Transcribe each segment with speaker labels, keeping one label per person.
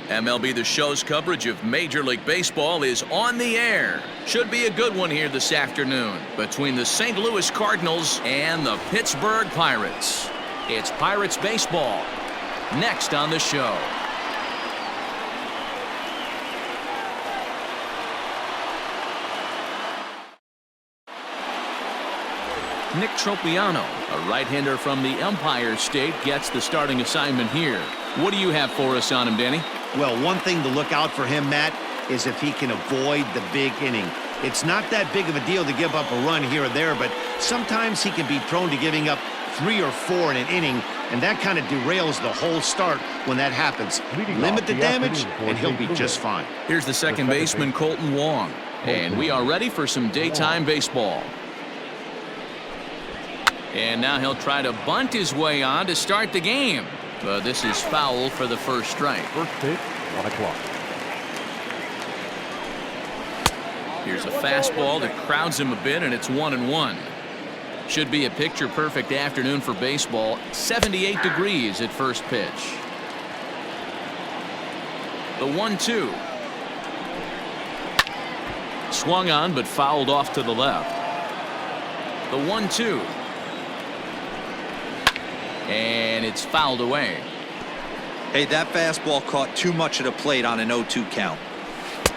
Speaker 1: MLB The Show's coverage of Major League Baseball is on the air. Should be a good one here this afternoon between the St. Louis Cardinals and the Pittsburgh Pirates. It's Pirates baseball next on the show. Nick Tropiano, a right-hander from the Empire State, gets the starting assignment here. What do you have for us on him, Danny?
Speaker 2: Well, one thing to look out for him, Matt, is if he can avoid the big inning. It's not that big of a deal to give up a run here or there, but sometimes he can be prone to giving up 3 or 4 in an inning, and that kind of derails the whole start when that happens. Limit the damage, and he'll be just fine.
Speaker 1: Here's the second baseman, Colton Wong, and we are ready for some daytime baseball. And now he'll try to bunt his way on to start the game. But this is foul for the first strike.
Speaker 3: First pitch, 1 o'clock.
Speaker 1: Here's a fastball that crowds him a bit, and it's 1-1. Should be a picture-perfect afternoon for baseball. 78 degrees at first pitch. The 1-2. Swung on, but fouled off to the left. The 1-2. And it's fouled away.
Speaker 4: Hey, that fastball caught too much of the plate on an 0-2 count.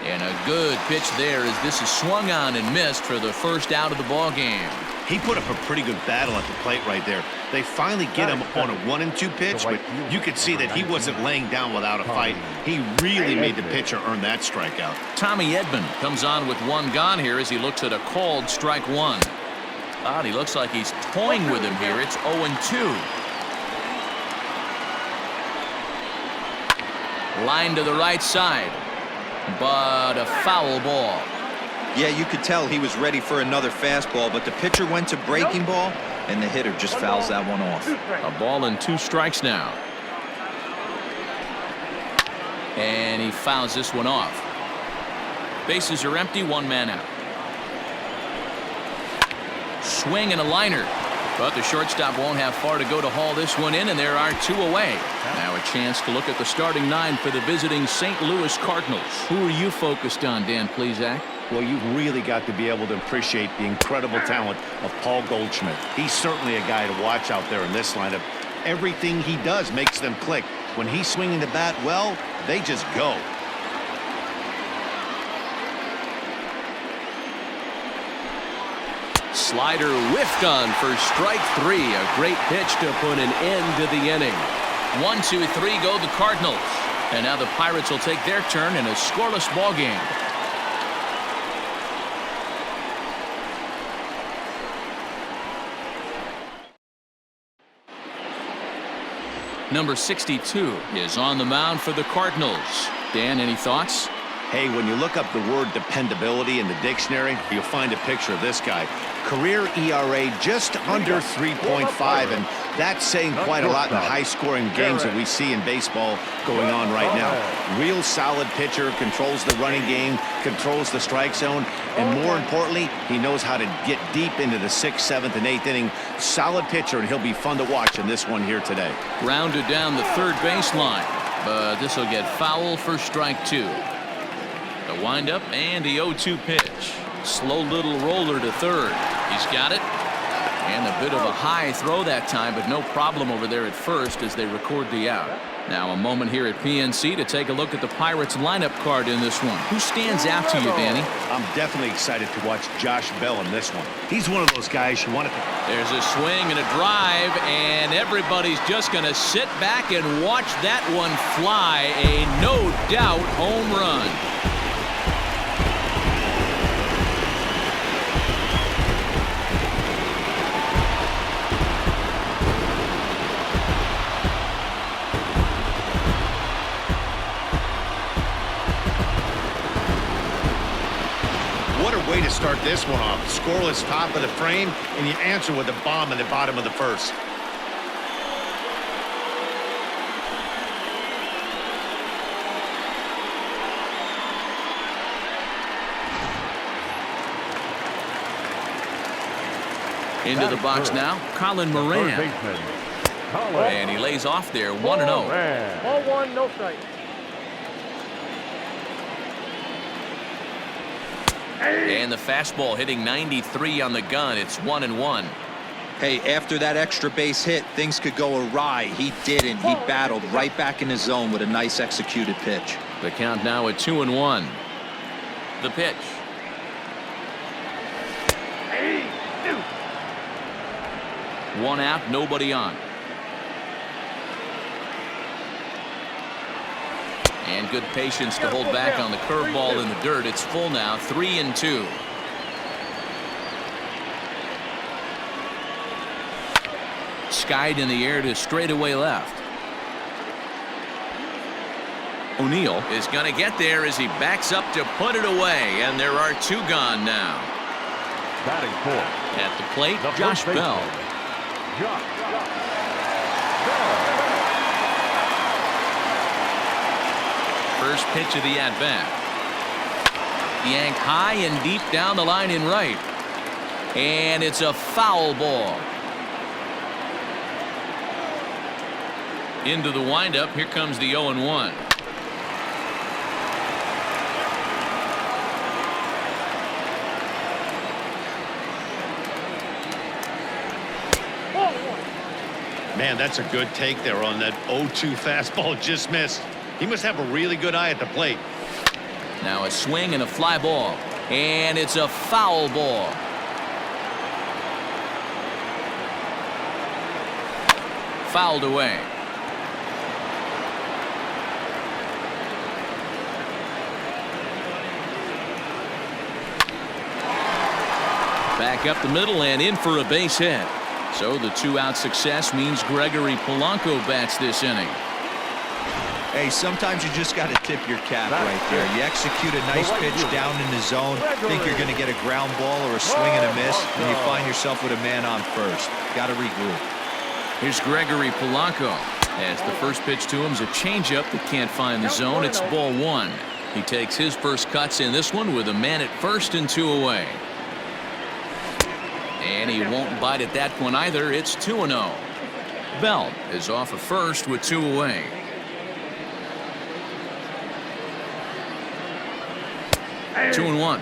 Speaker 1: And a good pitch there as this is swung on and missed for the first out of the ball game.
Speaker 2: He put up a pretty good battle at the plate right there. They finally get him on a 1-2 pitch, but you could see that he wasn't laying down without a fight. He really made the pitcher earn that strikeout.
Speaker 1: Tommy Edman comes on with 1 gone here as he looks at a called strike 1. God, he looks like he's toying with him here. It's 0-2. Line to the right side, but a foul ball.
Speaker 4: Yeah, you could tell he was ready for another fastball, but the pitcher went to breaking ball, and the hitter just fouls that one off.
Speaker 1: A ball and 2 strikes now. And he fouls this one off. Bases are empty, 1 man out. Swing and a liner. But the shortstop won't have far to go to haul this one in, and there are 2 away. Now a chance to look at the starting 9 for the visiting St. Louis Cardinals. Who are you focused on, Dan Plesac?
Speaker 2: Well, you've really got to be able to appreciate the incredible talent of Paul Goldschmidt. He's certainly a guy to watch out there in this lineup. Everything he does makes them click. When he's swinging the bat, well, they just go.
Speaker 1: Slider whiffed on for strike 3. A great pitch to put an end to the inning. 1-2-3 go the Cardinals. And now the Pirates will take their turn in a scoreless ball game. Number 62 is on the mound for the Cardinals. Dan, any thoughts?
Speaker 2: Hey, when you look up the word dependability in the dictionary, you'll find a picture of this guy. Career ERA just under 3.5, and that's saying quite a lot in the high-scoring games that we see in baseball going on right now. Real solid pitcher, controls the running game, controls the strike zone, and more importantly, he knows how to get deep into the 6th, 7th, and 8th inning. Solid pitcher, and he'll be fun to watch in this one here today.
Speaker 1: Rounded down the third baseline, but this will get foul for strike 2. The windup and the 0-2 pitch. Slow little roller to third. He's got it. And a bit of a high throw that time, but no problem over there at first as they record the out. Now a moment here at PNC to take a look at the Pirates lineup card in this one. Who stands out to you, Danny?
Speaker 2: I'm definitely excited to watch Josh Bell in this one. He's one of those guys you want to...
Speaker 1: There's a swing and a drive, and everybody's just going to sit back and watch that one fly. A no-doubt home run.
Speaker 2: What a way to start this one off. Scoreless top of the frame, and you answer with a bomb in the bottom of the first.
Speaker 1: Into the box now, Colin Moran. And he lays off there, 1-0.
Speaker 3: Ball 1, no strike.
Speaker 1: And the fastball hitting 93 on the gun. It's 1-1.
Speaker 4: Hey, after that extra base hit, things could go awry. He didn't. He battled right back in his zone with a nice executed pitch.
Speaker 1: The count now at 2-1. The pitch. One out, nobody on. And good patience to hold back on the curveball in the dirt. It's full now, 3-2. Skied in the air to straightaway left. O'Neill is going to get there as he backs up to put it away, and there are two gone now.
Speaker 3: Batting fourth.
Speaker 1: At the plate, Josh Bell. First pitch of the at-bat. Yanked high and deep down the line in right. And it's a foul ball. Into the windup. Here comes the 0-1.
Speaker 2: Man, that's a good take there on that 0-2 fastball. Just missed. He must have a really good eye at the plate.
Speaker 1: Now a swing and a fly ball. And it's a foul ball. Fouled away. Back up the middle and in for a base hit. So the two-out success means Gregory Polanco bats this inning.
Speaker 4: Hey, sometimes you just got to tip your cap right there. You execute a nice pitch down in the zone, think you're going to get a ground ball or a swing and a miss, and you find yourself with a man on first. Got to regroup.
Speaker 1: Here's Gregory Polanco. As the first pitch to him is a changeup that can't find the zone. It's ball one. He takes his first cuts in this one with a man at first and two away. And he won't bite at that one either. It's 2-0. Bell is off of first with two away. Hey. 2-1.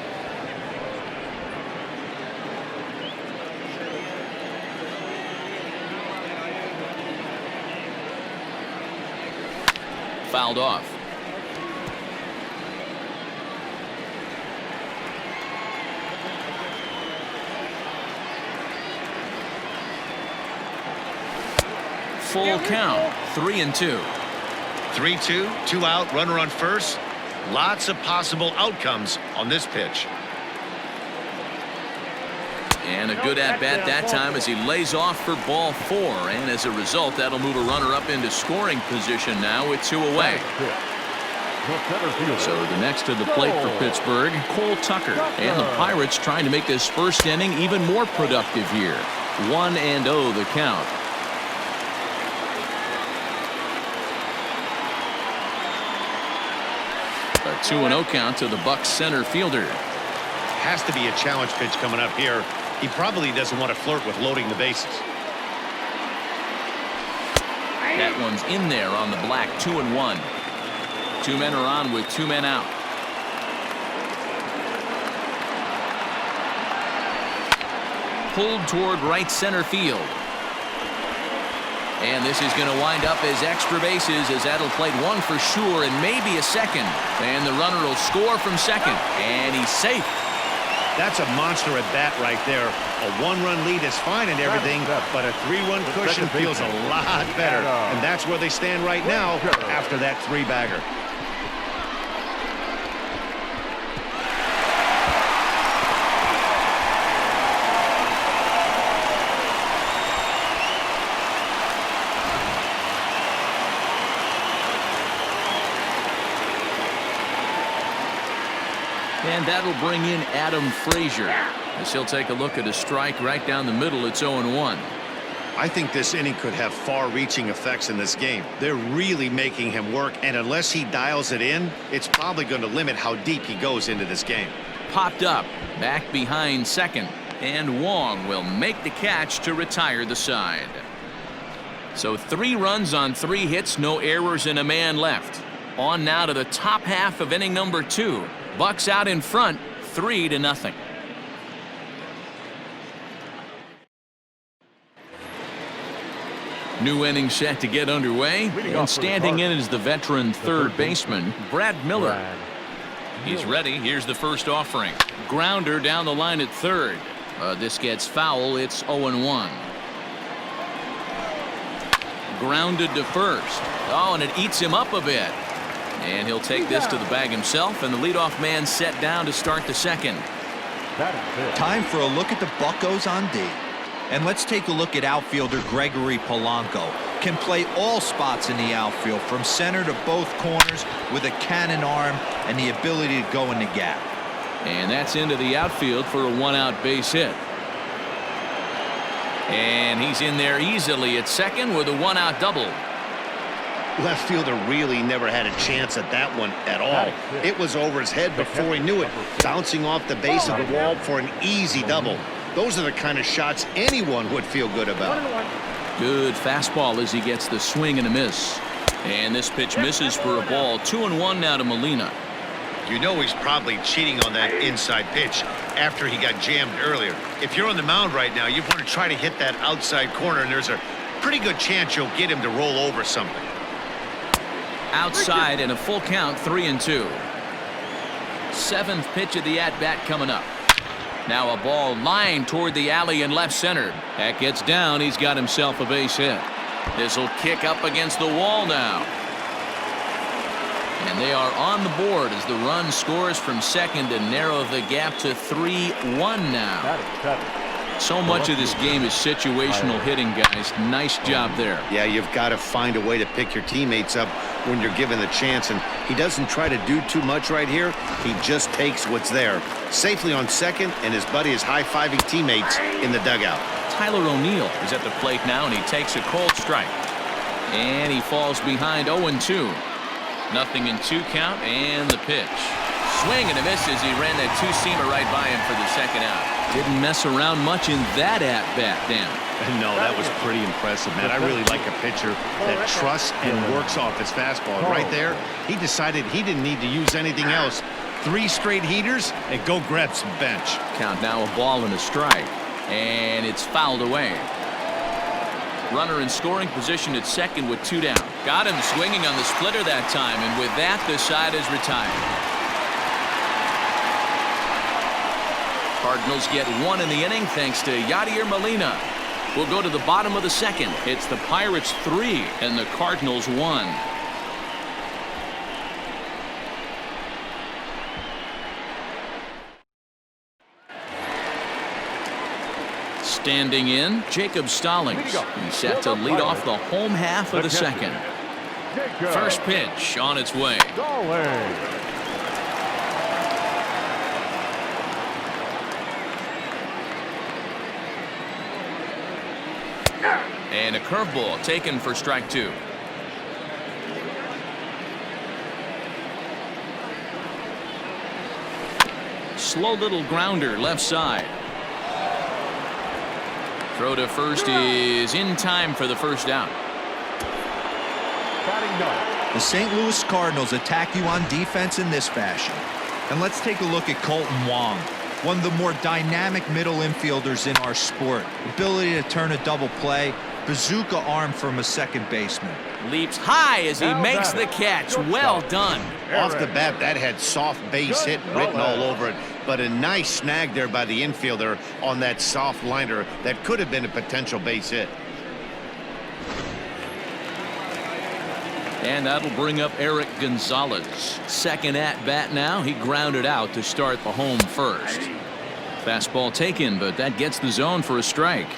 Speaker 1: Fouled off. Full count, 3-2.
Speaker 2: 3-2, two out, runner on first. Lots of possible outcomes on this pitch.
Speaker 1: And a good at-bat that time as he lays off for ball four. And as a result, that'll move a runner up into scoring position now with two away. So the next to the plate for Pittsburgh, Cole Tucker. And the Pirates trying to make this first inning even more productive here. 1-0 the count. A 2-0 count to the Bucs center fielder.
Speaker 2: Has to be a challenge pitch coming up here. He probably doesn't want to flirt with loading the bases.
Speaker 1: That one's in there on the black. 2-1. Two men are on with two men out. Pulled toward right center field. And this is going to wind up as extra bases as that'll play one for sure and maybe a second. And the runner will score from second. And he's safe.
Speaker 2: That's a monster at bat right there. A one-run lead is fine and everything, but a three-run cushion feels a lot better. And that's where they stand right now after that three-bagger.
Speaker 1: And that'll bring in Adam Frazier as he'll take a look at a strike right down the middle. It's 0-1.
Speaker 2: I think this inning could have far-reaching effects in this game. They're really making him work, and unless he dials it in, it's probably going to limit how deep he goes into this game.
Speaker 1: Popped up, back behind second, and Wong will make the catch to retire the side. So 3 runs on 3 hits, no errors, and a man left. On now to the top half of inning number 2. Bucs out in front, 3-0. New inning set to get underway, and standing in is the veteran third baseman, Brad Miller. He's ready. Here's the first offering. Grounder down the line at third. This gets foul. It's 0-1. Grounded to first. Oh, and it eats him up a bit. And he'll take this to the bag himself, and the leadoff man set down to start the second.
Speaker 4: Time for a look at the Buccos on D. And let's take a look at outfielder Gregory Polanco. Can play all spots in the outfield, from center to both corners, with a cannon arm and the ability to go in the gap.
Speaker 1: And that's into the outfield for a one-out base hit. And he's in there easily at second with a one-out double.
Speaker 2: Left fielder really never had a chance at that one at all. It was over his head before he knew it, bouncing off the base of the wall for an easy double. Those are the kind of shots anyone would feel good about.
Speaker 1: Good fastball as he gets the swing and a miss. And this pitch misses for a ball. 2-1 now to Molina.
Speaker 2: You know he's probably cheating on that inside pitch after he got jammed earlier. If you're on the mound right now, you want to try to hit that outside corner, and there's a pretty good chance you'll get him to roll over something.
Speaker 1: Outside and a full count, 3-2. Seventh pitch of the at-bat coming up. Now a ball lined toward the alley in left center. That gets down. He's got himself a base hit. This will kick up against the wall now. And they are on the board as the run scores from second to narrow the gap to 3-1 now. So much of this game is situational hitting, guys. Nice job there.
Speaker 2: Yeah, you've got to find a way to pick your teammates up when you're given the chance, and he doesn't try to do too much right here. He just takes what's there. Safely on second, and his buddy is high-fiving teammates in the dugout.
Speaker 1: Tyler O'Neill is at the plate now, and he takes a cold strike. And he falls behind 0-2. Nothing in 2 count, and the pitch. Swing and a miss as he ran that two-seamer right by him for the second out. Didn't mess around much in that at-bat, Dan.
Speaker 2: No, that was pretty impressive, man. I really like a pitcher that trusts and works off his fastball. Right there, he decided he didn't need to use anything else. 3 straight heaters, and go grab some bench.
Speaker 1: Count now, a ball and a strike. And it's fouled away. Runner in scoring position at second with 2 down. Got him swinging on the splitter that time, and with that, the side is retired. Cardinals get 1 in the inning thanks to Yadier Molina. We'll go to the bottom of the second. It's the Pirates 3 and the Cardinals 1. Standing in, Jacob Stallings. He's set to lead off the home half of the second. First pitch on its way. And a curveball taken for strike 2. Slow little grounder left side. Throw to first is in time for the first out.
Speaker 4: The St. Louis Cardinals attack you on defense in this fashion. And let's take a look at Colton Wong, one of the more dynamic middle infielders in our sport. Ability to turn a double play, bazooka arm from a second baseman.
Speaker 1: Leaps high as he makes the catch. Well done.
Speaker 2: Off the bat, that had soft base hit written all over it, but a nice snag there by the infielder on that soft liner that could have been a potential base hit.
Speaker 1: And that'll bring up Eric Gonzalez. Second at bat now. He grounded out to start the home first. Fastball taken, but that gets the zone for a strike.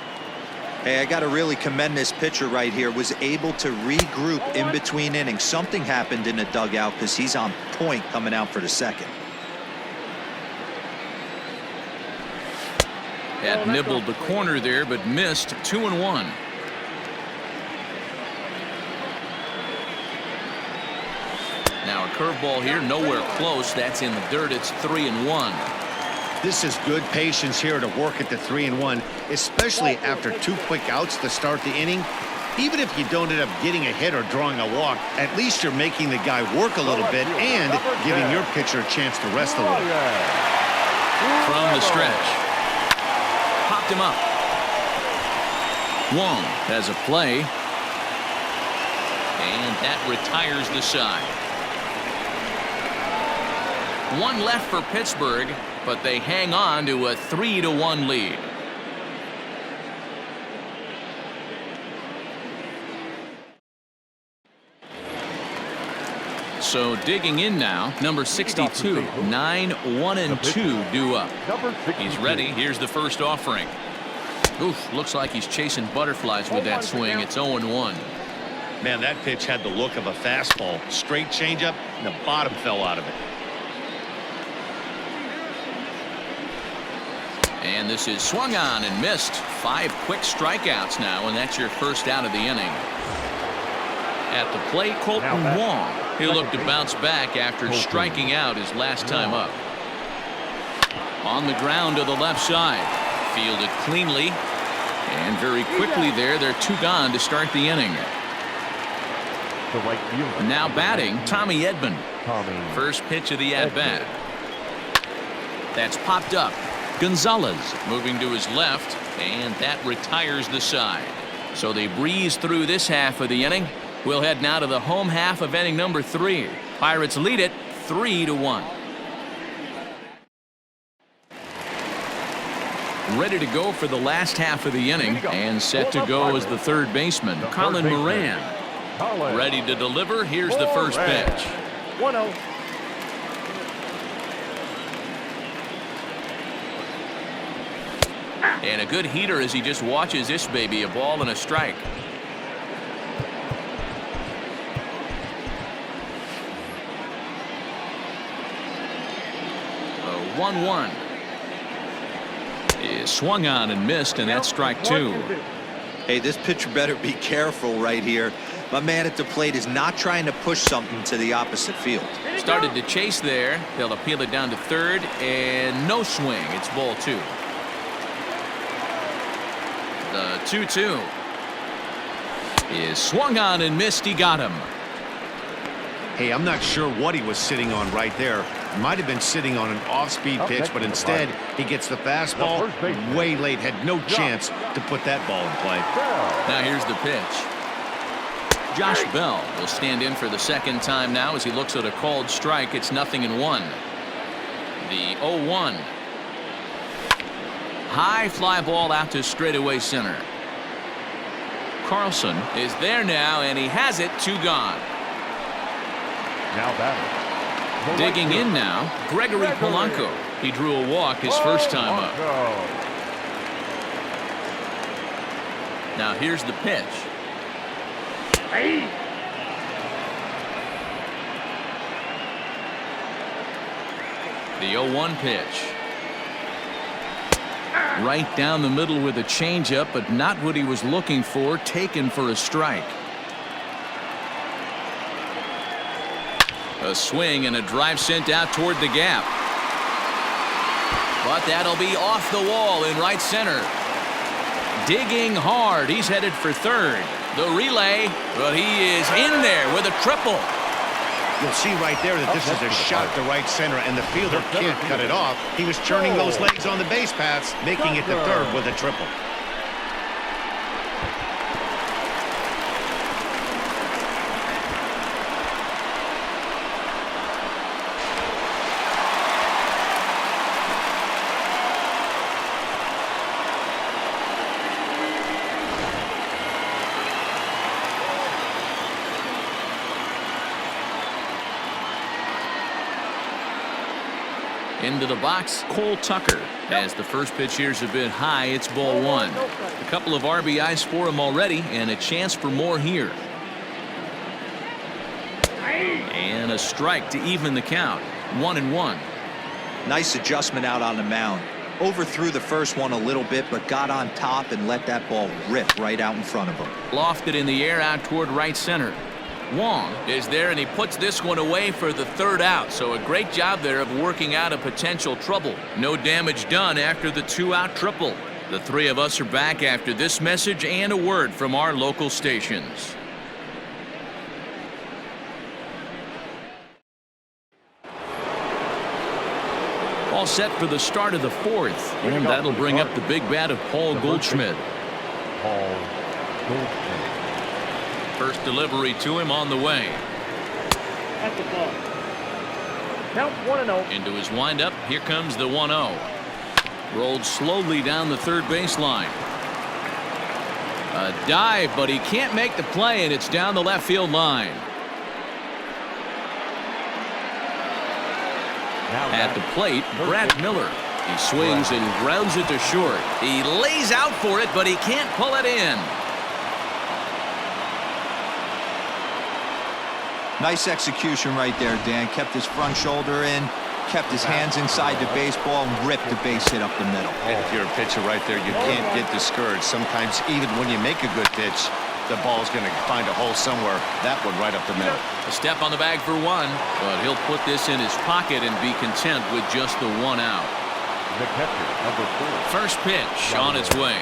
Speaker 4: Hey, I got to really commend this pitcher right here. Was able to regroup in between innings. Something happened in the dugout because he's on point coming out for the second.
Speaker 1: Had nibbled the corner there, but missed. 2-1. Now a curveball here, nowhere close. That's in the dirt. It's 3-1.
Speaker 2: This is good patience here to work at the 3-1, especially after 2 quick outs to start the inning. Even if you don't end up getting a hit or drawing a walk, at least you're making the guy work a little bit and giving your pitcher a chance to rest a little.
Speaker 1: From the stretch. Popped him up. Wong has a play. And that retires the side. One left for Pittsburgh, but they hang on to a 3-1 lead. So digging in now, number 62, 9-1-2 due up. He's ready. Here's the first offering. Oof, looks like he's chasing butterflies with that swing. It's 0-1.
Speaker 2: Man, that pitch had the look of a fastball. Straight changeup, and the bottom fell out of it.
Speaker 1: And this is swung on and missed. 5 quick strikeouts now, and that's your first out of the inning. At the plate, Colton Wong. He'll look to bounce back after striking out his last time up. On the ground to the left side. Fielded cleanly. And very quickly there, they're 2 gone to start the inning. Now batting, Tommy Edman. First pitch of the at-bat. That's popped up. Gonzalez moving to his left, and that retires the side. So they breeze through this half of the inning. We'll head now to the home half of inning number 3. Pirates lead it 3-1. Ready to go for the last half of the inning, and set to go as the third baseman, Colin Moran. Ready to deliver. Here's the first pitch.
Speaker 3: 1-0.
Speaker 1: And a good heater as he just watches this baby, a ball and a strike. A 1-1 is swung on and missed, and that's strike 2.
Speaker 4: Hey, this pitcher better be careful right here. My man at the plate is not trying to push something to the opposite field.
Speaker 1: Started to chase there. They'll appeal it down to third, and no swing. It's ball 2. The 2-2 is swung on and missed. He got him.
Speaker 2: Hey, I'm not sure what he was sitting on right there. Might have been sitting on an off-speed pitch, but instead he gets the fastball way late. Had no chance to put that ball in play.
Speaker 1: Now here's the pitch. Josh Bell will stand in for the second time now as he looks at a called strike. It's 0-1. The 0-1. High fly ball out to straightaway center. Carlson is there now, and he has it. 2 gone.
Speaker 3: Now batting.
Speaker 1: Digging in now, Gregory Polanco. He drew a walk his first time up. Now here's the pitch. The 0-1 pitch. Right down the middle with a changeup, but not what he was looking for. Taken for a strike. A swing and a drive sent out toward the gap. But that'll be off the wall in right center. Digging hard. He's headed for third. The relay, but he is in there with a triple.
Speaker 2: You'll see right there that this is a shot to right center, and the fielder can't cut it off. He was churning those legs on the base paths, making it to third with a triple.
Speaker 1: Into the box, Cole Tucker. As the first pitch here's a bit high, it's ball 1. A couple of RBIs for him already, and a chance for more here. And a strike to even the count. 1-1.
Speaker 4: Nice adjustment out on the mound. Overthrew the first one a little bit, but got on top and let that ball rip right out in front of him.
Speaker 1: Lofted in the air out toward right center. Wong is there, and he puts this one away for the third out. So a great job there of working out a potential trouble. No damage done after the 2-out triple. The 3 of us are back after this message and a word from our local stations. all set for the start of the fourth. And that'll bring up the big bat of Paul Goldschmidt.
Speaker 3: Paul Goldschmidt.
Speaker 1: First delivery to him on the way.
Speaker 3: At the ball. Count 1-0.
Speaker 1: Into his windup. Here comes the 1-0. Rolled slowly down the third baseline. A dive, but he can't make the play, and it's down the left field line. At the plate, Brad Miller. He swings and grounds it to short. He lays out for it, but he can't pull it in.
Speaker 4: Nice execution right there, Dan. Kept his front shoulder in, kept his hands inside the baseball, and ripped the base hit up the middle.
Speaker 2: And if you're a pitcher right there, you can't get discouraged. Sometimes even when you make a good pitch, the ball's going to find a hole somewhere. That one right up the middle.
Speaker 1: A step on the bag for one, but he'll put this in his pocket and be content with just the 1 out.
Speaker 3: The catcher, number 4.
Speaker 1: First pitch on its way.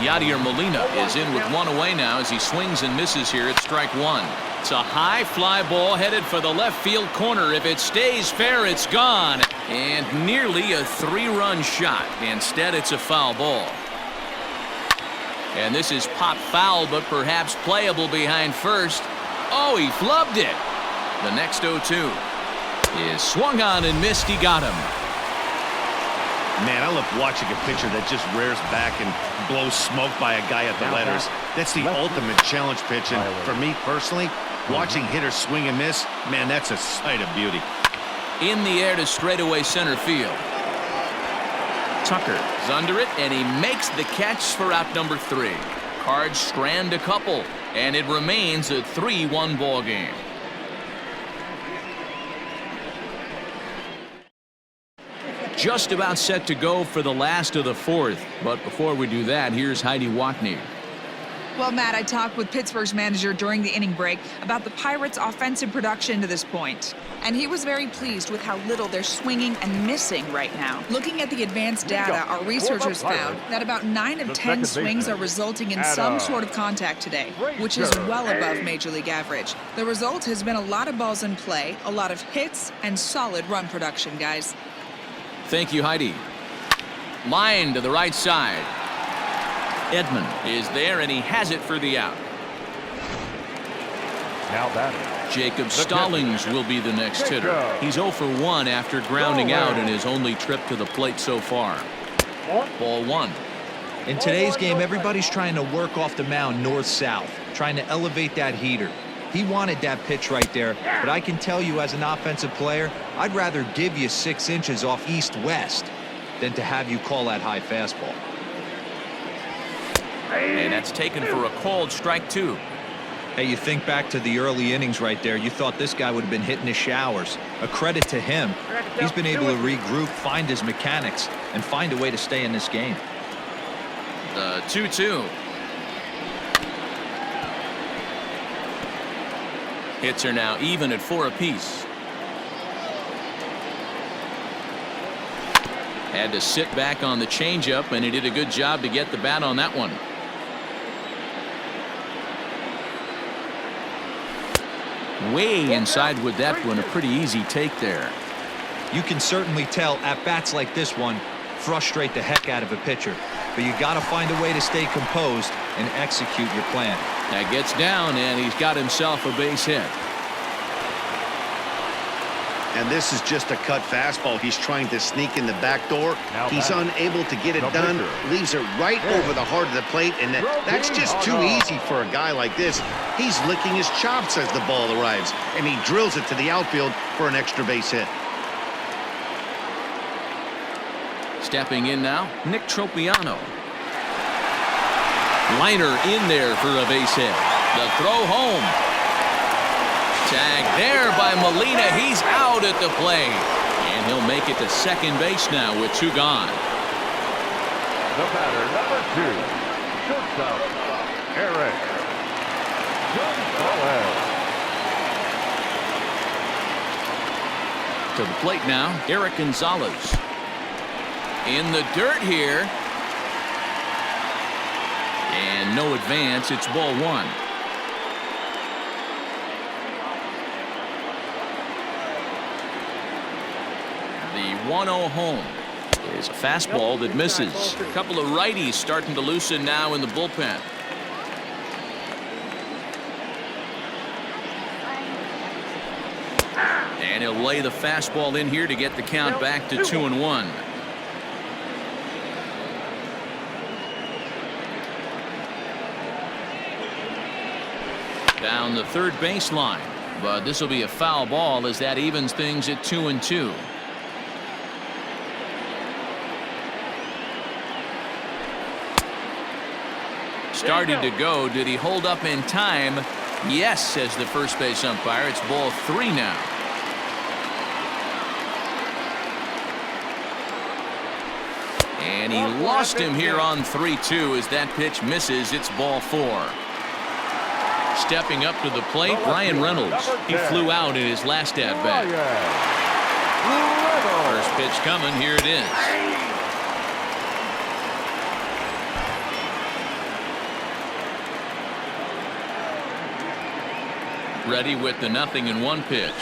Speaker 1: Yadier Molina is in with 1 away now as he swings and misses here at strike 1. It's a high fly ball headed for the left field corner. If it stays fair, it's gone. And nearly a 3-run shot. Instead, it's a foul ball. And this is pop foul, but perhaps playable behind first. Oh, he flubbed it. The next 0-2 is swung on and missed. He got him.
Speaker 2: Man, I love watching a pitcher that just rears back and blows smoke by a guy at the letters. That's the ultimate challenge pitch. And for me personally, watching hitters swing and miss, man, that's a sight of beauty.
Speaker 1: In the air to straightaway center field. Tucker is under it, and he makes the catch for out number 3. Cards strand a couple, and it remains a 3-1 ball game. Just about set to go for the last of the fourth. But before we do that, here's Heidi Watney.
Speaker 5: Well, Matt, I talked with Pittsburgh's manager during the inning break about the Pirates' offensive production to this point. And he was very pleased with how little they're swinging and missing right now. Looking at the advanced data, our researchers found that about 9 of 10 swings are resulting in some sort of contact today, which is well above Major League average. The result has been a lot of balls in play, a lot of hits, and solid run production, guys.
Speaker 1: Thank you, Heidi. Line to the right side. Edman is there, and he has it for the out.
Speaker 3: Now batting.
Speaker 1: Jacob Stallings will be the next hitter. He's 0 for 1 after grounding out in his only trip to the plate so far. Ball 1.
Speaker 4: In today's game, everybody's trying to work off the mound north-south, trying to elevate that heater. He wanted that pitch right there, but I can tell you as an offensive player, I'd rather give you 6 inches off east-west than to have you call that high fastball.
Speaker 1: And that's taken for a called strike 2.
Speaker 4: Hey, you think back to the early innings right there, you thought this guy would have been hitting his showers. A credit to him. He's been able to regroup, find his mechanics, and find a way to stay in this game.
Speaker 1: The 2-2. Hits are now even at 4 apiece. Had to sit back on the changeup, and he did a good job to get the bat on that one. Way inside with that one, a pretty easy take there.
Speaker 4: You can certainly tell at bats like this one frustrate the heck out of a pitcher, but you got to find a way to stay composed and execute your plan.
Speaker 1: That gets down, and he's got himself a base hit.
Speaker 2: And this is just a cut fastball. He's trying to sneak in the back door. He's unable to get it done. Leaves it right over the heart of the plate, and that's just too easy for a guy like this. He's licking his chops as the ball arrives, and he drills it to the outfield for an extra base hit.
Speaker 1: Stepping in now, Nick Tropiano. Liner in there for a base hit. The throw home. Tag there by Molina. He's out at the plate. And he'll make it to second base now with 2 gone.
Speaker 3: The batter, number 2, shortstop, Eric Gonzalez.
Speaker 1: To the plate now, Eric Gonzalez. In the dirt here. And no advance. It's ball 1. The 1-0 home. is a fastball that misses. A couple of righties starting to loosen now in the bullpen. And he'll lay the fastball in here to get the count back to 2-1. Down the third baseline, but this will be a foul ball as that evens things at 2-2. Started to go. Did he hold up in time? Yes, says the first base umpire. It's ball 3 now. And he lost him here on 3-2 as that pitch misses. It's ball 4. Stepping up to the plate, Ryan Reynolds. He flew out in his last at-bat. First pitch coming. Here it is. Ready with the 0-1 pitch.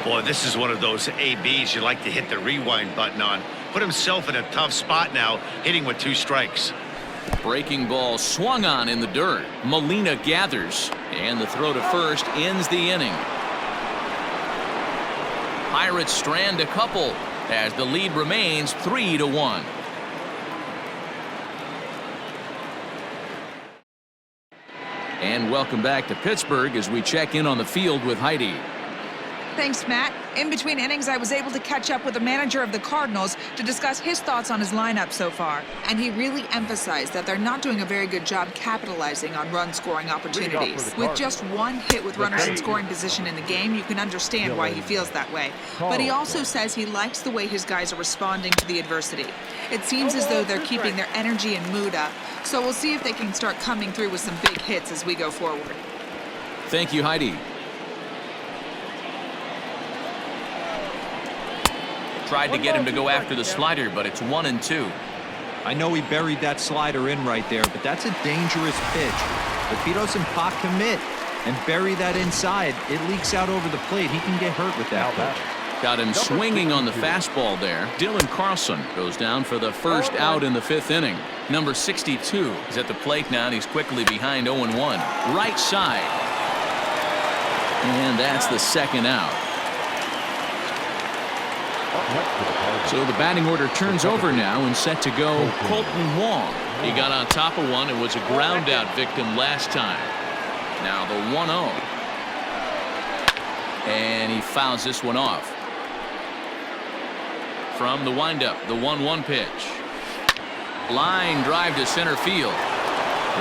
Speaker 2: Boy, this is one of those ABs you like to hit the rewind button on. Put himself in a tough spot now, hitting with 2 strikes.
Speaker 1: Breaking ball swung on in the dirt. Molina gathers, and the throw to first ends the inning. Pirates strand a couple as the lead remains 3-1. And welcome back to Pittsburgh as we check in on the field with Heidi.
Speaker 5: Thanks, Matt. In between innings, I was able to catch up with the manager of the Cardinals to discuss his thoughts on his lineup so far. And he really emphasized that they're not doing a very good job capitalizing on run-scoring opportunities. With just 1 hit with runners in scoring position in the game, you can understand why he feels that way. But he also says he likes the way his guys are responding to the adversity. It seems as though they're keeping their energy and mood up. So we'll see if they can start coming through with some big hits as we go forward.
Speaker 1: Thank you, Heidi. Tried to get him to go after the slider, but it's 1-2.
Speaker 4: I know he buried that slider in right there, but that's a dangerous pitch. If he doesn't pop commit and bury that inside, it leaks out over the plate. He can get hurt with that pitch.
Speaker 1: Got him swinging on the fastball there. Dylan Carlson goes down for the first out in the 5th inning. Number 62 is at the plate now, and he's quickly behind 0-1. Right side. And that's the second out. So the batting order turns over now and set to go Colton Wong. He got on top of one and was a ground out victim last time. Now the 1-0. And he fouls this one off. From the windup, the 1-1 pitch. Line drive to center field.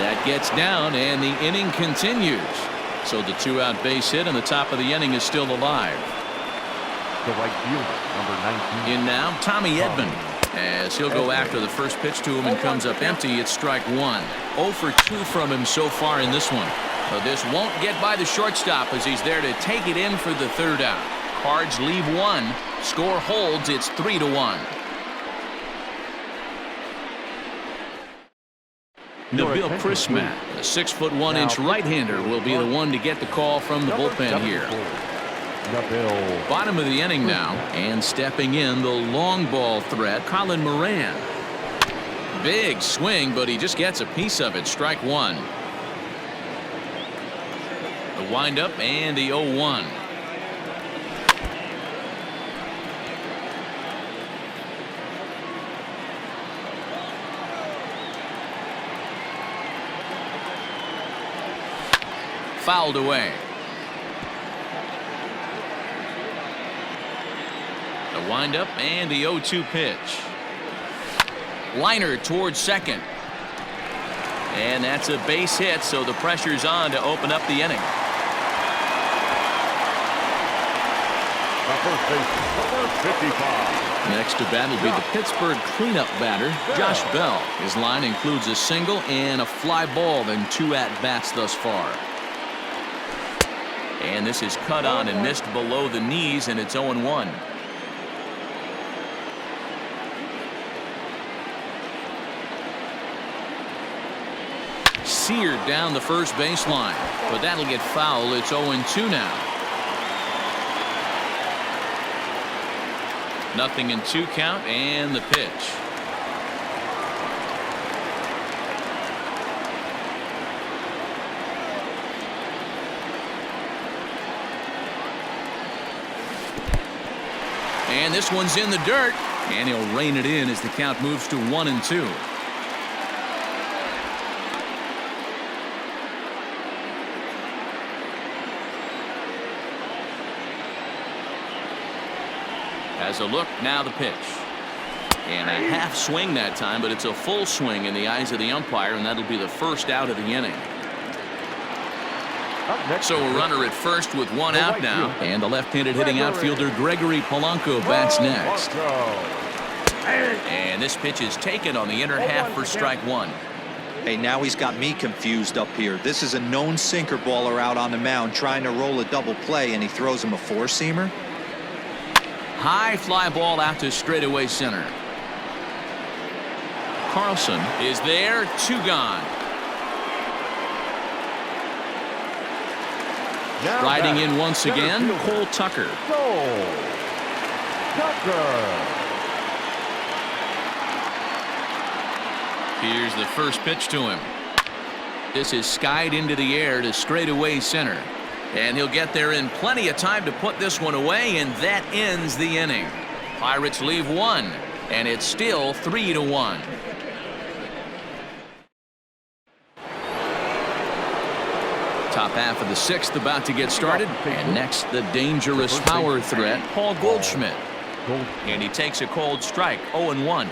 Speaker 1: That gets down and the inning continues. So the 2-out base hit and the top of the inning is still alive.
Speaker 3: The right fielder, number 19.
Speaker 1: In now, Tommy Edman, as he'll go after the first pitch to him and comes up empty. It's strike 1. 0 for 2 from him so far in this one. But this won't get by the shortstop as he's there to take it in for the 3rd out. Cards leave 1. Score holds. It's 3-1. Nabil Prismat, a 6'1" right-hander, will be the one to get the call from the bullpen here. Bottom of the inning now, and stepping in the long ball threat, Colin Moran. Big swing, but he just gets a piece of it. Strike 1. The windup and the 0-1. Fouled away. The windup and the 0-2 pitch. Liner towards second. And that's a base hit, so the pressure's on to open up the inning.
Speaker 3: First base, number 55.
Speaker 1: Next to bat will be the Pittsburgh cleanup batter, Josh Bell. His line includes a single and a fly ball in 2 at-bats thus far. And this is cut on and missed below the knees, and it's 0-1. Seared down the first baseline, but that'll get foul. It's 0-2 now. 0-2 count and the pitch. And this one's in the dirt, and he'll rein it in as the count moves to 1-2. As a look, now the pitch. And a half swing that time, but it's a full swing in the eyes of the umpire, and that'll be the first out of the inning. So a runner at first with one out now, and the left-handed hitting outfielder Gregory Polanco bats next. And this pitch is taken on the inner half for strike one.
Speaker 4: Hey, now he's got me confused up here. This is a known sinker baller out on the mound trying to roll a double play, and he throws him a four-seamer.
Speaker 1: High fly ball out to straightaway center. Carlson is there, 2 gone. Riding in once again, Cole Tucker. Here's the first pitch to him. This is skied into the air to straightaway center. And he'll get there in plenty of time to put this one away, and that ends the inning. Pirates leave 1, and it's still 3-1. Top half of the 6th about to get started, and next the dangerous power threat, Paul Goldschmidt. And he takes a cold strike, 0-1.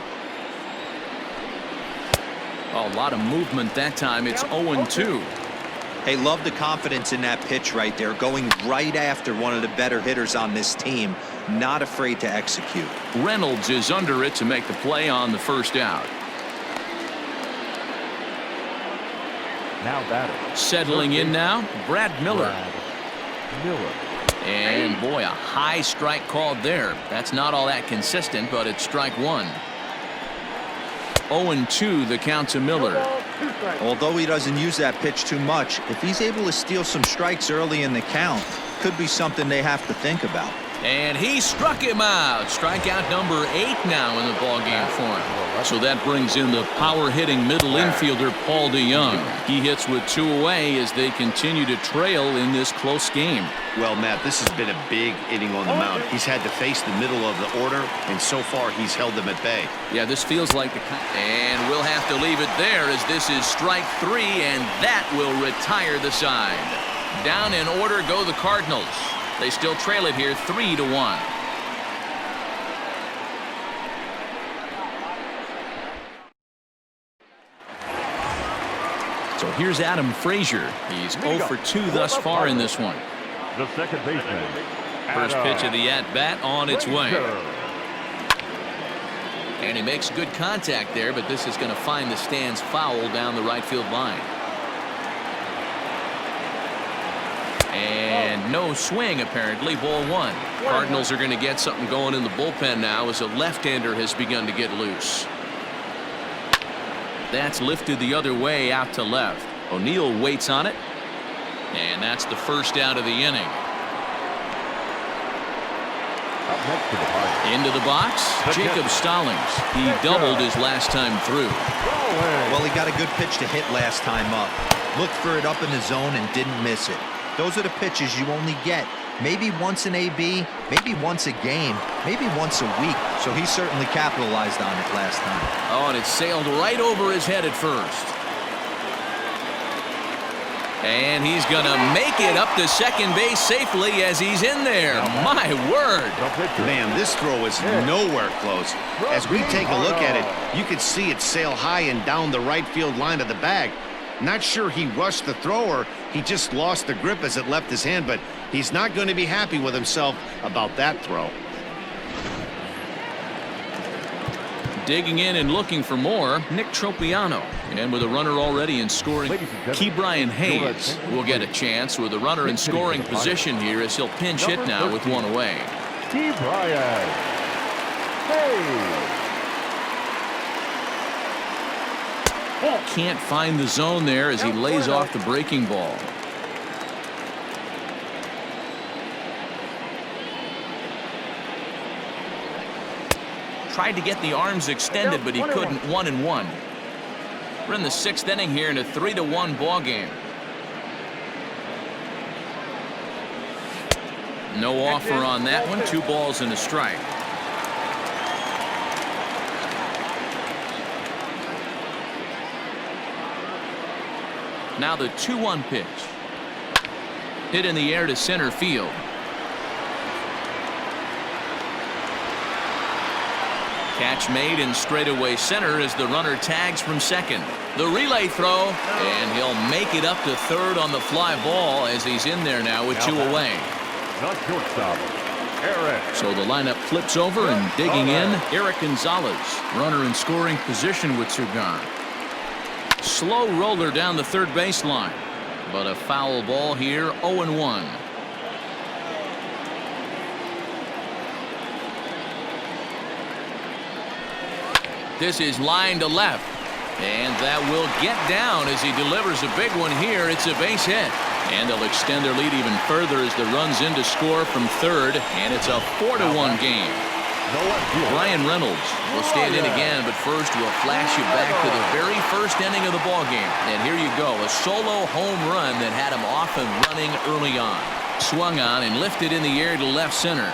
Speaker 1: A lot of movement that time. It's 0-2.
Speaker 4: Hey, love the confidence in that pitch right there, going right after one of the better hitters on this team, not afraid to execute.
Speaker 1: Reynolds is under it to make the play on the first out.
Speaker 3: Now batter.
Speaker 1: Settling in now, Brad Miller. And boy, a high strike called there. That's not all that consistent, but it's strike one. 0-2 the count to Miller.
Speaker 4: Although he doesn't use that pitch too much, if he's able to steal some strikes early in the count, could be something they have to think about.
Speaker 1: And he struck him out. Strikeout number 8 now in the ballgame for him. So that brings in the power-hitting middle infielder Paul DeYoung. He hits with 2 away as they continue to trail in this close game.
Speaker 2: Well, Matt, this has been a big inning on the mound. He's had to face the middle of the order, and so far he's held them at bay.
Speaker 1: Yeah, this feels like the... And we'll have to leave it there as this is strike 3, and that will retire the side. Down in order go the Cardinals. They still trail it here 3-1. So here's Adam Frazier. He's 0 for 2 thus far in this one.
Speaker 3: The second baseman.
Speaker 1: First pitch of the at-bat on its way. And he makes good contact there, but this is going to find the stands foul down the right field line. And no swing, apparently. Ball 1. Cardinals are going to get something going in the bullpen now as a left-hander has begun to get loose. That's lifted the other way out to left. O'Neill waits on it. And that's the first out of the inning. Into the box, Jacob Stallings. He doubled his last time through.
Speaker 4: Well, he got a good pitch to hit last time up. Looked for it up in the zone and didn't miss it. Those are the pitches you only get maybe once in AB, maybe once a game, maybe once a week. So he certainly capitalized on it last time.
Speaker 1: Oh, and it sailed right over his head at first. And he's going to make it up to second base safely as he's in there. My word.
Speaker 2: Man, this throw is nowhere close. As we take a look at it, you can see it sail high and down the right field line of the bag. Not sure he rushed the throw or he just lost the grip as it left his hand, but he's not going to be happy with himself about that throw.
Speaker 1: Digging in and looking for more, Nick Tropiano. And with a runner already in scoring, Ke'Bryan Hayes will get a chance with a runner in scoring position here as he'll pinch hit now with 1 away.
Speaker 3: Ke'Bryan Hayes.
Speaker 1: Can't find the zone there as he lays off the breaking ball. Tried to get the arms extended, but he couldn't. 1-1. We're in the 6th inning here in a 3-1 ball game. No offer on that one. 2 balls and a strike. Now the 2-1 pitch. Hit in the air to center field. Catch made in straightaway center as the runner tags from second. The relay throw, and he'll make it up to third on the fly ball as he's in there now with 2 away.
Speaker 3: Not shortstop, Eric.
Speaker 1: So the lineup flips over, and digging in, Eric Gonzalez. Runner in scoring position with 2 gone. Slow roller down the third baseline, but a foul ball here. 0-1. This is line to left, and that will get down as he delivers a big one here. It's a base hit, and they'll extend their lead even further as the run's in to score from third, and it's a 4-1 game. Brian Reynolds will stand in again, but first we'll flash you back to the very first inning of the ball game. And here you go, a solo home run that had him off and running early on. Swung on and lifted in the air to left center.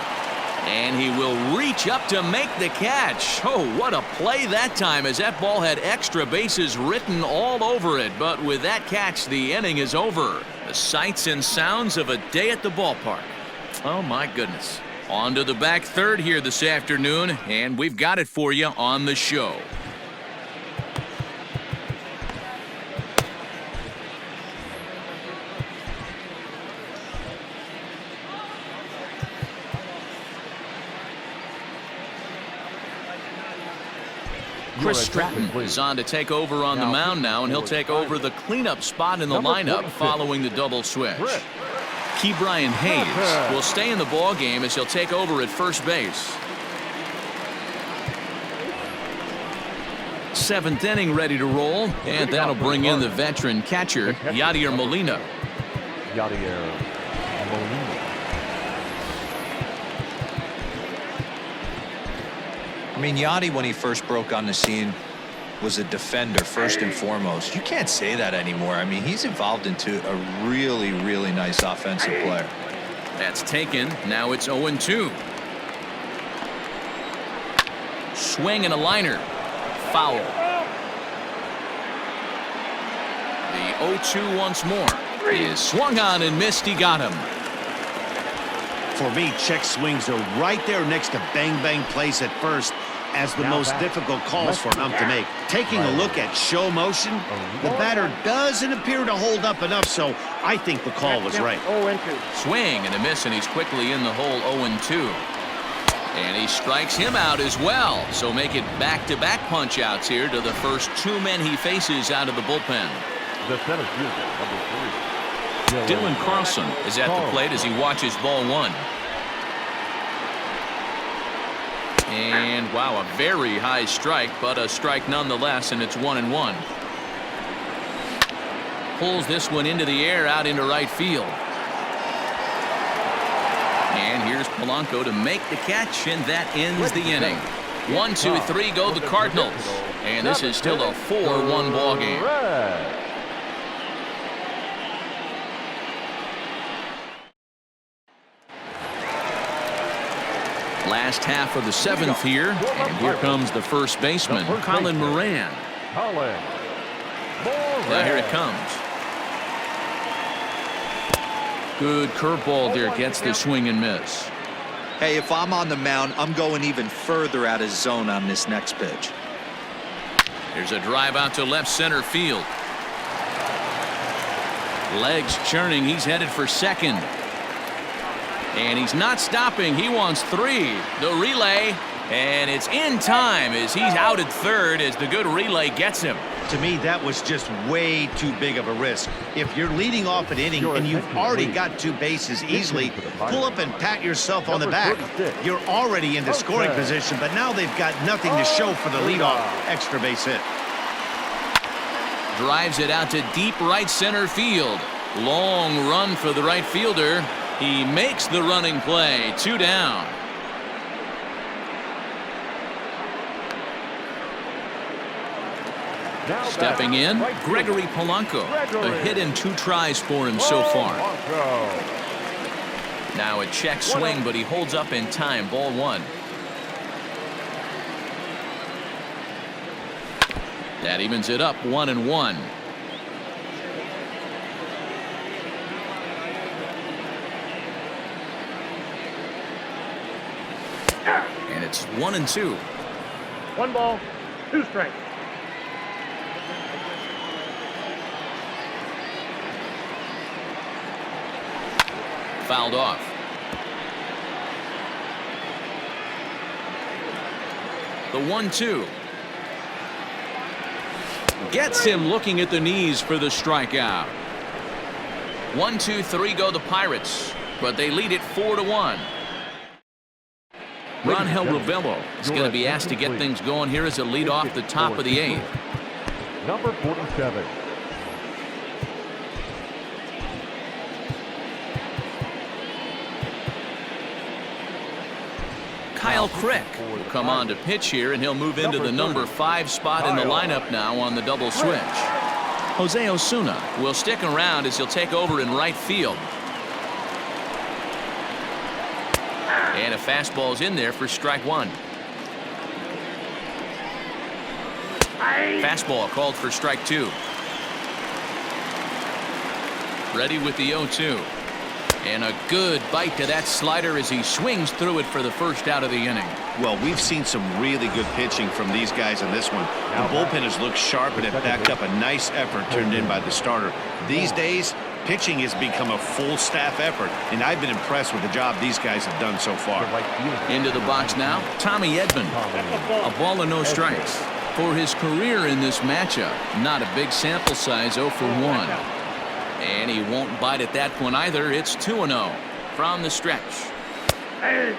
Speaker 1: And he will reach up to make the catch. Oh, what a play that time, as that ball had extra bases written all over it. But with that catch, the inning is over. The sights and sounds of a day at the ballpark. Oh, my goodness. On to the back third here this afternoon, and we've got it for you on the show. Chris Stratton is on to take over on the mound now, and he'll take over the cleanup spot in the lineup following the double switch. Key Brian Hayes will stay in the ball game as he'll take over at first base. 7th inning ready to roll, and that'll bring in the veteran catcher Yadier Molina.
Speaker 4: I mean, Yadi, when he first broke on the scene, was a defender first and foremost. You can't say that anymore. I mean, he's evolved into a really, really nice offensive player.
Speaker 1: That's taken. Now it's 0-2. Swing and a liner. Foul. The 0-2 once more. He is swung on and missed. He got him.
Speaker 2: For me, check swings are right there next to bang-bang plays at first as the most difficult calls for an ump to make. Taking a look at show motion, the batter doesn't appear to hold up enough, so I think the call was right.
Speaker 1: Swing and a miss, and he's quickly in the hole. 0-2. And he strikes him out as well. So make it back-to-back punch-outs here to the first 2 men he faces out of the bullpen.
Speaker 3: The center fielder, number 3.
Speaker 1: Dylan Carlson is at the plate as he watches ball 1. And wow, a very high strike, but a strike nonetheless, and it's 1-1. Pulls this one into the air out into right field. And here's Polanco to make the catch, and that ends the inning. 1, 2, 3 go the Cardinals. And this is still a 4-1 ball game. Last half of the 7th here, and here comes the first baseman, Colin Moran. Now here it comes. Good curveball there, gets the swing and miss.
Speaker 4: Hey, if I'm on the mound, I'm going even further out of zone on this next pitch.
Speaker 1: There's a drive out to left center field. Legs churning, he's headed for second. And he's not stopping. He wants 3. The relay, and it's in time as he's out at third as the good relay gets him.
Speaker 2: To me, that was just way too big of a risk. If you're leading off an inning and you've already got 2 bases easily, pull up and pat yourself on the back. You're already into scoring position, but now they've got nothing to show for the leadoff extra base hit.
Speaker 1: Drives it out to deep right center field. Long run for the right fielder. He makes the running play. 2 down. Stepping in, Gregory Polanco. A hit and 2 tries for him so far. Now a check swing, but he holds up in time. Ball 1. That evens it up 1-1. And it's 1-2.
Speaker 3: 1 ball, 2 strikes.
Speaker 1: Fouled off. The 1-2. Gets him looking at the knees for the strikeout. 1-2-3 go the Pirates, but they lead it 4-1. Rangel Ravelo is going to be asked to get things going here as a lead off the top of the 8th.
Speaker 3: Number 47.
Speaker 1: Kyle Crick will come on to pitch here, and he'll move into the number 5 spot in the lineup now on the double switch. Jose Osuna will stick around as he'll take over in right field. And a fastball's in there for strike 1. Fastball called for strike 2. Ready with the 0-2. And a good bite to that slider as he swings through it for the first out of the inning.
Speaker 2: Well, we've seen some really good pitching from these guys in this one. The bullpen has looked sharp and it backed up a nice effort turned in by the starter. These days, pitching has become a full staff effort, and I've been impressed with the job these guys have done so far.
Speaker 1: Into the box now, Tommy Edman. A ball and no strikes. For his career in this matchup, not a big sample size, 0 for 1. And he won't bite at that point either. It's 2-0 from the stretch.
Speaker 2: Hey,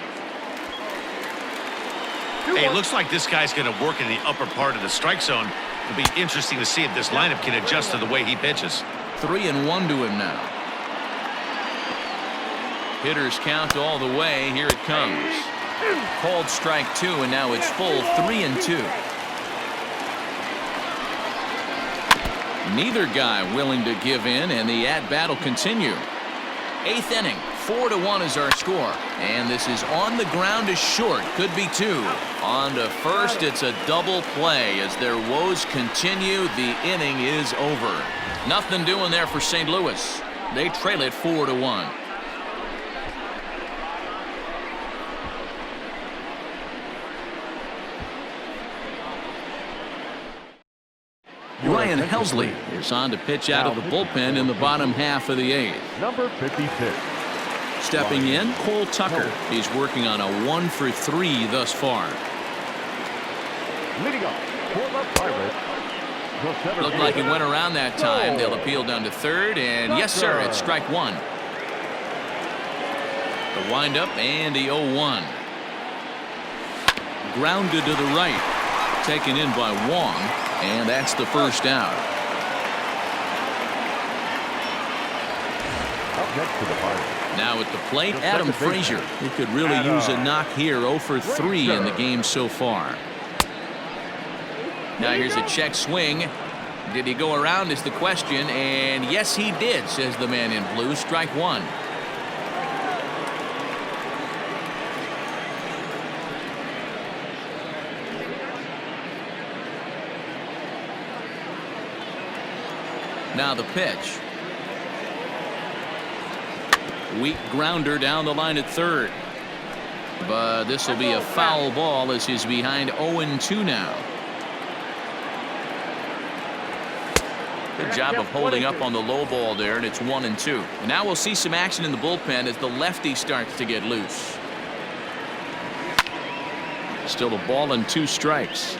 Speaker 2: it looks like this guy's going to work in the upper part of the strike zone. It'll be interesting to see if this lineup can adjust to the way he pitches.
Speaker 1: 3-1 to him now. Hitters count all the way. Here it comes. Called strike 2, and now it's full 3-2. Neither guy willing to give in, and the at-bat will continue. 8th inning, 4-1 is our score. And this is on the ground is short. Could be 2. On to first, it's a double play. As their woes continue, the inning is over. Nothing doing there for St. Louis. They trail it 4-1. Ryan Helsley is on to pitch out of the bullpen in the bottom half of the 8th.
Speaker 3: Number 56.
Speaker 1: Stepping in, Cole Tucker. He's working on a 1 for 3 thus far.
Speaker 3: Leading up for the Pirates.
Speaker 1: Looked like it went around that time. They'll appeal down to third, and yes, sir, it's strike 1. The windup and the 0-1. Grounded to the right. Taken in by Wong, and that's the first out.
Speaker 3: Up next to the Pirates.
Speaker 1: Now at the plate, Adam Frazier. He could really use a knock here. 0 for 3 in the game so far. Now here's a check swing. Did he go around is the question, and yes, he did, says the man in blue. Strike 1. Now the pitch. Weak grounder down the line at third. But this will be a foul ball as he's behind 0-2 now. Good job of holding up on the low ball there, and it's 1-2. Now we'll see some action in the bullpen as the lefty starts to get loose. Still a ball and 2 strikes.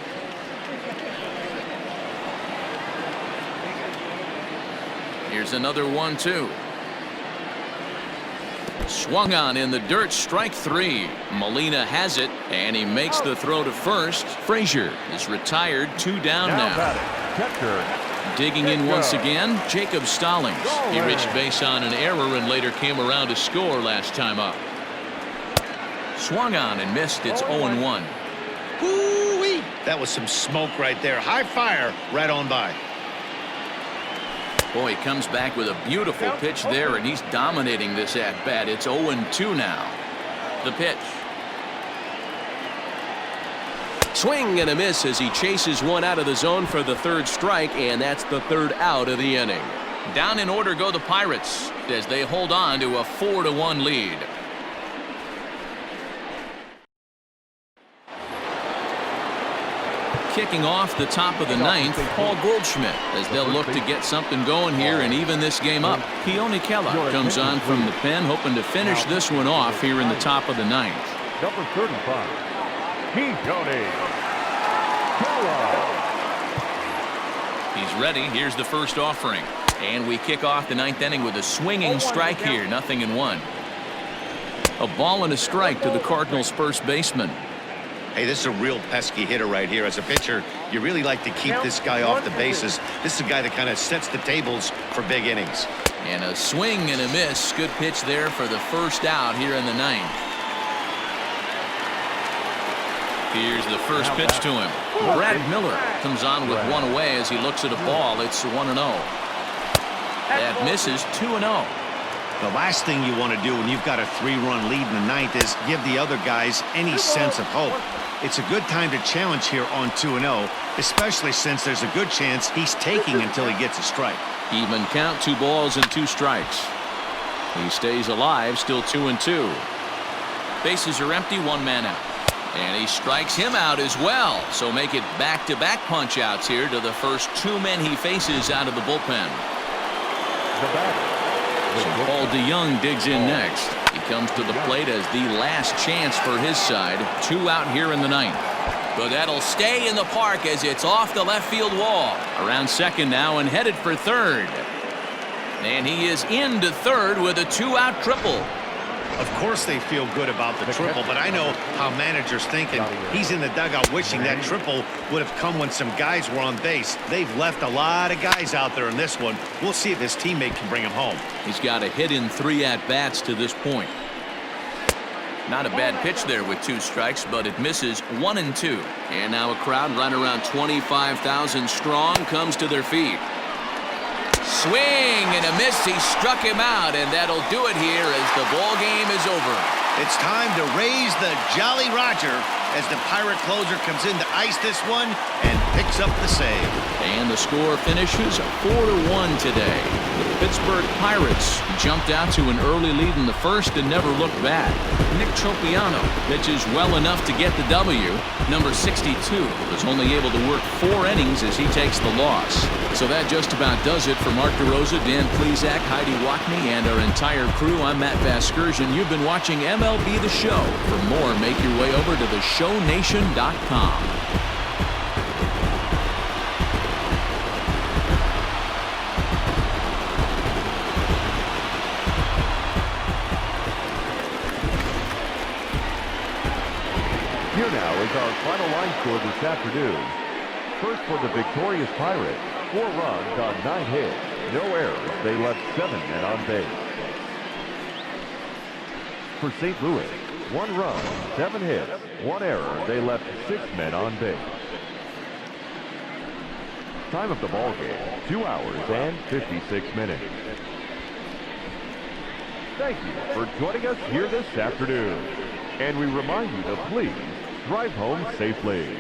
Speaker 1: Here's another 1-2. Swung on in the dirt, strike 3. Molina has it, and he makes the throw to first. Frazier is retired, 2 down now. Digging in once again, Jacob Stallings. He reached base on an error and later came around to score last time up. Swung on and missed. It's 0-1.
Speaker 2: Ooh-wee. That was some smoke right there. High fire right on by.
Speaker 1: Boy, he comes back with a beautiful pitch there, and he's dominating this at-bat. It's 0-2 now. The pitch.
Speaker 6: Swing and a miss as he chases one out of the zone for the third strike, and that's the third out of the inning.
Speaker 1: Down in order go the Pirates as they hold on to a 4-1 lead. Kicking off the top of the ninth, Paul Goldschmidt, as they'll look to get something going here and even this game up. Keone Keller comes on from the pen, hoping to finish this one off here in the top of the ninth.
Speaker 3: Number 35, Keone Keller.
Speaker 1: He's ready. Here's the first offering. And we kick off the ninth inning with a swinging strike here, 0-1. A ball and a strike to the Cardinals' first baseman.
Speaker 2: Hey, this is a real pesky hitter right here. As a pitcher, you really like to keep this guy off the bases. This is a guy that kind of sets the tables for big innings.
Speaker 1: And a swing and a miss. Good pitch there for the first out here in the ninth. Here's the first pitch to him. Brad Miller comes on with one away as he looks at a ball. It's 1-0. That misses, 2-0.
Speaker 2: The last thing you want to do when you've got a 3-run lead in the ninth is give the other guys any sense of hope. It's a good time to challenge here on 2-0, especially since there's a good chance he's taking until he gets a strike.
Speaker 1: Even count, 2 balls and 2 strikes. He stays alive, still 2-2. Bases are empty, 1 man out. And he strikes him out as well. So make it back-to-back punch-outs here to the first 2 men he faces out of the bullpen. So Paul DeYoung digs in next. He comes to the plate as the last chance for his side. 2 out here in the ninth. But that'll stay in the park as it's off the left field wall. Around second now and headed for third. And he is into third with a 2-out triple.
Speaker 2: Of course they feel good about the triple, but I know how managers think, and he's in the dugout wishing that triple would have come when some guys were on base. They've left a lot of guys out there in this one. We'll see if his teammate can bring him home.
Speaker 1: He's got a hit in 3 at-bats to this point. Not a bad pitch there with 2 strikes, but it misses 1-2. And now a crowd right around 25,000 strong comes to their feet. Swing and a miss. He struck him out, and that'll do it here as the ball game is over.
Speaker 2: It's time to raise the Jolly Roger as the Pirate closer comes in to ice this one and picks up the save.
Speaker 1: And the score finishes 4-1 today. The Pittsburgh Pirates jumped out to an early lead in the first and never looked back. Nick Tropiano pitches well enough to get the W. Number 62 was only able to work 4 innings as he takes the loss. So that just about does it for Mark DeRosa, Dan Plesac, Heidi Wackney, and our entire crew. I'm Matt Vasgersian. You've been watching MLB The Show. For more, make your way over to theshownation.com.
Speaker 3: Here now is our final line score this afternoon. First for the victorious Pirates, 4 runs on 9 hits, no errors. They left 7 men on base. For St. Louis, 1 run, 7 hits, 1 error. They left 6 men on base. Time of the ball game, 2 hours and 56 minutes. Thank you for joining us here this afternoon. And we remind you to please drive home safely.